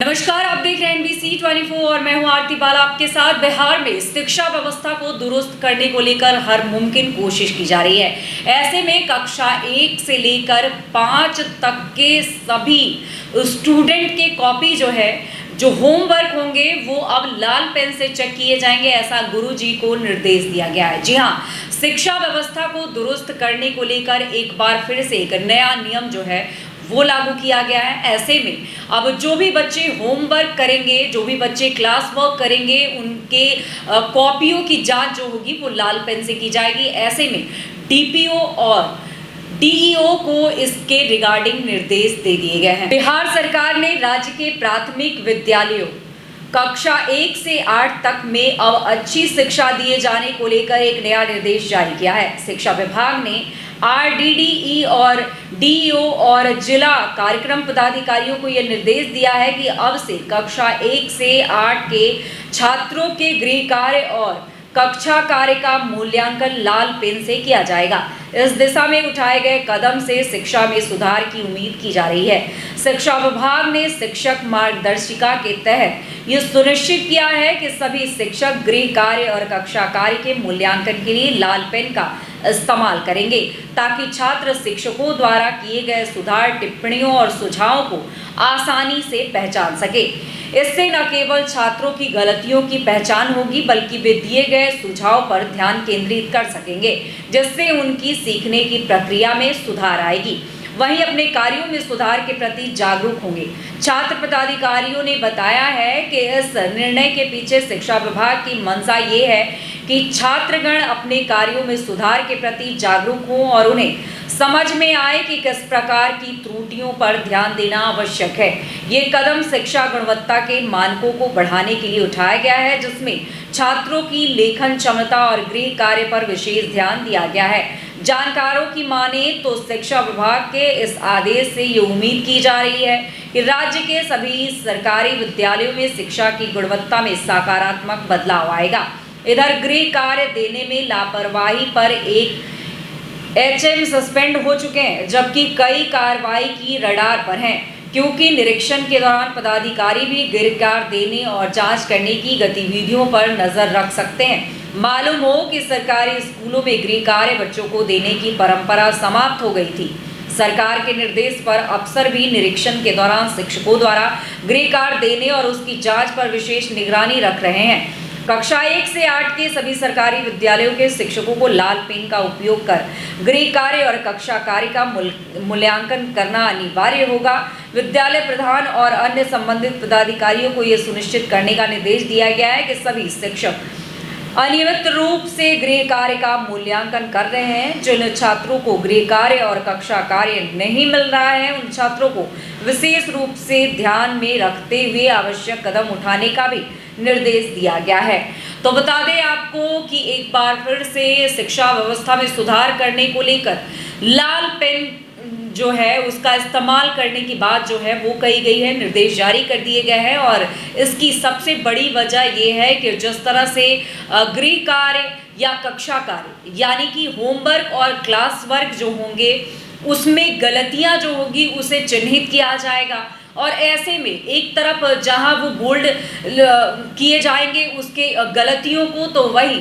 नमस्कार, आप देख रहे हैं NBC 24 और मैं हूं आरती बाला आपके साथ। बिहार में शिक्षा व्यवस्था को दुरुस्त करने को लेकर हर मुमकिन कोशिश की जा रही है। ऐसे में कक्षा 1 से लेकर 5 तक के सभी स्टूडेंट के कॉपी जो होमवर्क होंगे वो अब लाल पेन से चेक किए जाएंगे, ऐसा गुरुजी को निर्देश दिया गया है। जी हां, शिक्षा व्यवस्था को दुरुस्त करने को लेकर एक बार फिर से एक नया नियम वो लागू किया गया है। ऐसे में अब जो भी बच्चे होमवर्क करेंगे, जो भी बच्चे क्लास वर्क करेंगे, उनके कॉपियों की जांच जो होगी वो लाल पेन से की जाएगी। ऐसे में DPO और DEO को इसके रिगार्डिंग निर्देश दे दिए गए हैं। बिहार सरकार ने राज्य के प्राथमिक विद्यालयों कक्षा 1 से 8 तक में अब अच्छी शिक्षा दिए जाने को लेकर एक नया निर्देश जारी किया है। शिक्षा विभाग ने RDDE और DEO और जिला कार्यक्रम पदाधिकारियों को यह निर्देश दिया है कि अब से कक्षा 1 से 8 के छात्रों के गृह कार्य और कक्षा कार्य का मूल्यांकन लाल पेन से किया जाएगा। इस दिशा में उठाए गए कदम से शिक्षा में सुधार की उम्मीद की जा रही है। शिक्षा विभाग ने शिक्षक मार्गदर्शिका के तहत यह सुनिश्चित किया है कि सभी शिक्षक गृह कार्य और कक्षा कार्य के मूल्यांकन के लिए लाल पेन का इस्तेमाल करेंगे, ताकि छात्र शिक्षकों द्वारा किए गए सुधार टिप्पणियों और सुझावों को आसानी से पहचान सके। इससे न केवल छात्रों की गलतियों की पहचान होगी, बल्कि वे दिए गए सुझाव पर ध्यान केंद्रित कर सकेंगे, जिससे उनकी सीखने की प्रक्रिया में सुधार आएगी। वहीं अपने कार्यों में सुधार के प्रति जागरूक होंगे। छात्र पदाधिकारियों ने बताया है कि इस निर्णय के पीछे शिक्षा विभाग की मंशा ये है कि छात्रगण अपने कार्यों में सुधार के प्रति जागरूक हों और उन्हें समझ में आए कि किस प्रकार की त्रुटियों पर ध्यान देना आवश्यक है। ये कदम शिक्षा गुणवत्ता के मानकों को बढ़ाने के लिए उठाया गया है, जिसमें छात्रों की लेखन क्षमता और गृह कार्य पर विशेष ध्यान दिया गया है। जानकारों की माने तो शिक्षा विभाग के इस आदेश से ये उम्मीद की जा रही है कि राज्य के सभी सरकारी विद्यालयों में शिक्षा की गुणवत्ता में सकारात्मक बदलाव आएगा। इधर गृह कार्य देने में लापरवाही पर एक HM सस्पेंड हो चुके हैं, जबकि कई कार्रवाई की रडार पर हैं, क्योंकि निरीक्षण के दौरान पदाधिकारी भी गृह कार्य देने और जांच करने की गतिविधियों पर नजर रख सकते हैं। मालूम हो कि सरकारी स्कूलों में गृह कार्य बच्चों को देने की परंपरा समाप्त हो गई थी। सरकार के निर्देश पर अफसर भी निरीक्षण के दौरान शिक्षकों द्वारा गृह कार्य देने और उसकी जांच पर विशेष निगरानी रख रहे हैं। कक्षा 1 से 8 के सभी सरकारी विद्यालयों के शिक्षकों को लाल पेन का उपयोग कर गृह कार्य और कक्षा कार्य का मूल्यांकन करना अनिवार्य होगा। विद्यालय प्रधान और अन्य संबंधित पदाधिकारियों को यह सुनिश्चित करने का निर्देश दिया गया है कि सभी शिक्षक अनियमित रूप से गृह कार्य का मूल्यांकन कर रहे हैं। जिन छात्रों को गृह कार्य और कक्षा कार्य नहीं मिल रहा है, उन छात्रों को विशेष रूप से ध्यान में रखते हुए आवश्यक कदम उठाने का भी निर्देश दिया गया है। तो बता दें आपको कि एक बार फिर से शिक्षा व्यवस्था में सुधार करने को लेकर लाल पेन उसका इस्तेमाल करने की बात वो कही गई है, निर्देश जारी कर दिए गए हैं। और इसकी सबसे बड़ी वजह ये है कि जिस तरह से गृह कार्य या कक्षा कार्य यानी कि होमवर्क और क्लास वर्क जो होंगे, उसमें गलतियां जो होगी उसे चिन्हित किया जाएगा। और ऐसे में एक तरफ जहां वो बोल्ड किए जाएंगे उसके गलतियों को, तो वही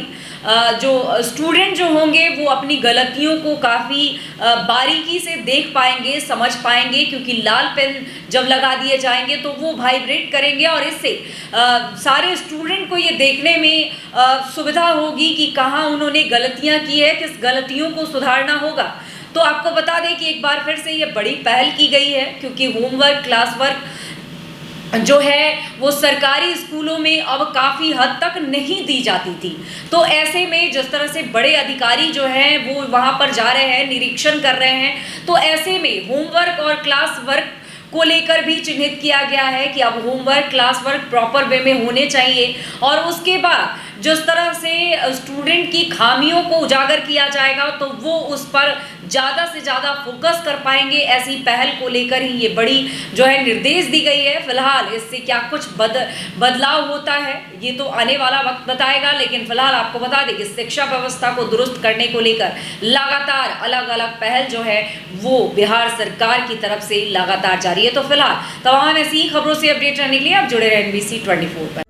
जो स्टूडेंट जो होंगे वो अपनी गलतियों को काफ़ी बारीकी से देख पाएंगे, समझ पाएंगे, क्योंकि लाल पेन जब लगा दिए जाएंगे तो वो वाइब्रेट करेंगे और इससे सारे स्टूडेंट को ये देखने में सुविधा होगी कि कहाँ उन्होंने गलतियाँ की है, किस गलतियों को सुधारना होगा। तो आपको बता दें कि एक बार फिर से ये बड़ी पहल की गई है, क्योंकि होमवर्क क्लास वर्क वो सरकारी स्कूलों में अब काफ़ी हद तक नहीं दी जाती थी। तो ऐसे में जिस तरह से बड़े अधिकारी वो वहाँ पर जा रहे हैं, निरीक्षण कर रहे हैं, तो ऐसे में होमवर्क और क्लास वर्क को लेकर भी चिन्हित किया गया है कि अब homework class work proper way में होने चाहिए। और उसके बाद जिस तरह से स्टूडेंट की खामियों को उजागर किया जाएगा तो वो उस पर ज़्यादा से ज़्यादा फोकस कर पाएंगे। ऐसी पहल को लेकर ही ये बड़ी जो है निर्देश दी गई है। फिलहाल इससे क्या कुछ बदलाव होता है ये तो आने वाला वक्त बताएगा, लेकिन फिलहाल आपको बता दें कि शिक्षा व्यवस्था को दुरुस्त करने को लेकर लगातार अलग अलग पहल जो है वो बिहार सरकार की तरफ से लगातार जारी है। तो फिलहाल तमाम ऐसी खबरों से अपडेट रहने के लिए आप जुड़े रहे NBC 24 पर।